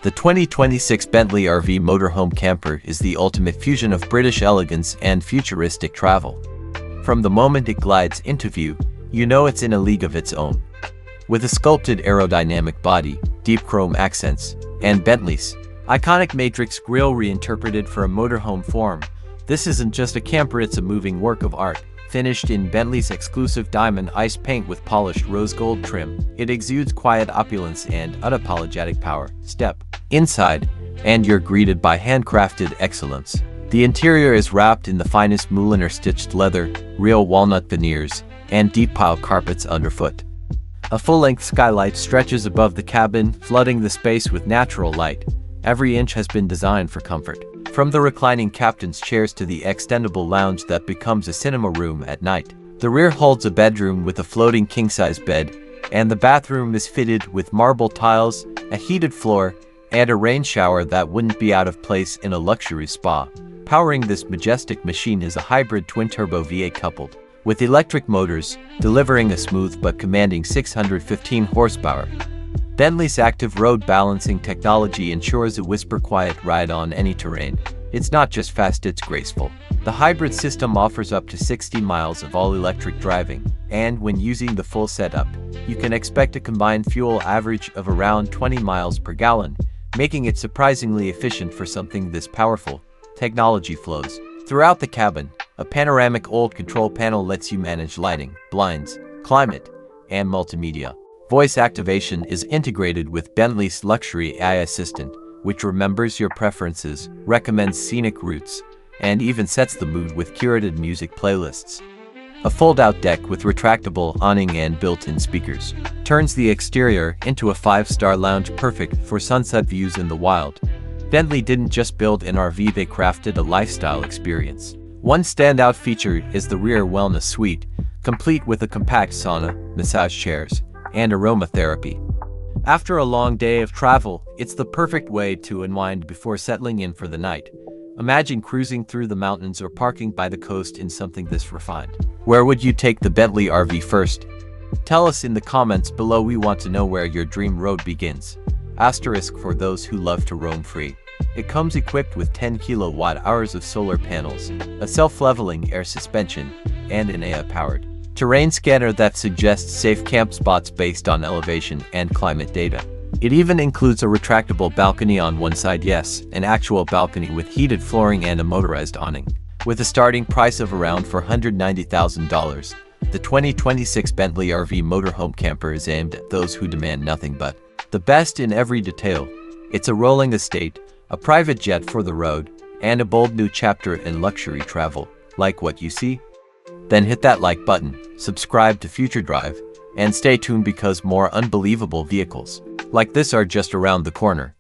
The 2026 Bentley RV Motorhome Camper is the ultimate fusion of British elegance and futuristic travel. From the moment it glides into view, you know it's in a league of its own. With a sculpted aerodynamic body, deep chrome accents, and Bentley's iconic matrix grille reinterpreted for a motorhome form, this isn't just a camper, it's a moving work of art. Finished in Bentley's exclusive diamond ice paint with polished rose gold trim, it exudes quiet opulence and unapologetic power. Step inside, and you're greeted by handcrafted excellence. The interior is wrapped in the finest Mulliner-stitched leather, real walnut veneers, and deep pile carpets underfoot. A full-length skylight stretches above the cabin, flooding the space with natural light. Every inch has been designed for comfort. From the reclining captain's chairs to the extendable lounge that becomes a cinema room at night. The rear holds a bedroom with a floating king-size bed, and the bathroom is fitted with marble tiles, a heated floor, and a rain shower that wouldn't be out of place in a luxury spa. Powering this majestic machine is a hybrid twin-turbo V8 coupled with electric motors, delivering a smooth but commanding 615 horsepower. Bentley's active road balancing technology ensures a whisper-quiet ride on any terrain. It's not just fast, it's graceful. The hybrid system offers up to 60 miles of all-electric driving, and when using the full setup, you can expect a combined fuel average of around 20 miles per gallon, making it surprisingly efficient for something this powerful. Technology flows throughout the cabin. A panoramic old control panel lets you manage lighting, blinds, climate, and multimedia. Voice activation is integrated with Bentley's luxury AI assistant, which remembers your preferences, recommends scenic routes, and even sets the mood with curated music playlists. A fold-out deck with retractable awning and built-in speakers turns the exterior into a 5-star lounge perfect for sunset views in the wild. Bentley didn't just build an RV, they crafted a lifestyle experience. One standout feature is the rear wellness suite, complete with a compact sauna, massage chairs, and aromatherapy. After a long day of travel, it's the perfect way to unwind before settling in for the night. Imagine cruising through the mountains or parking by the coast in something this refined. Where would you take the Bentley RV first? Tell us in the comments below. We want to know where your dream road begins. Asterisk for those who love to roam free. It comes equipped with 10 kilowatt-hours of solar panels, a self-leveling air suspension, and an AI-powered terrain scanner that suggests safe camp spots based on elevation and climate data. It even includes a retractable balcony on one side, yes, an actual balcony with heated flooring and a motorized awning. With a starting price of around $490,000, the 2026 Bentley RV Motorhome Camper is aimed at those who demand nothing but the best in every detail. It's a rolling estate, a private jet for the road, and a bold new chapter in luxury travel. Like what you see? Then hit that like button, subscribe to Future Drive, and stay tuned because more unbelievable vehicles like this are just around the corner.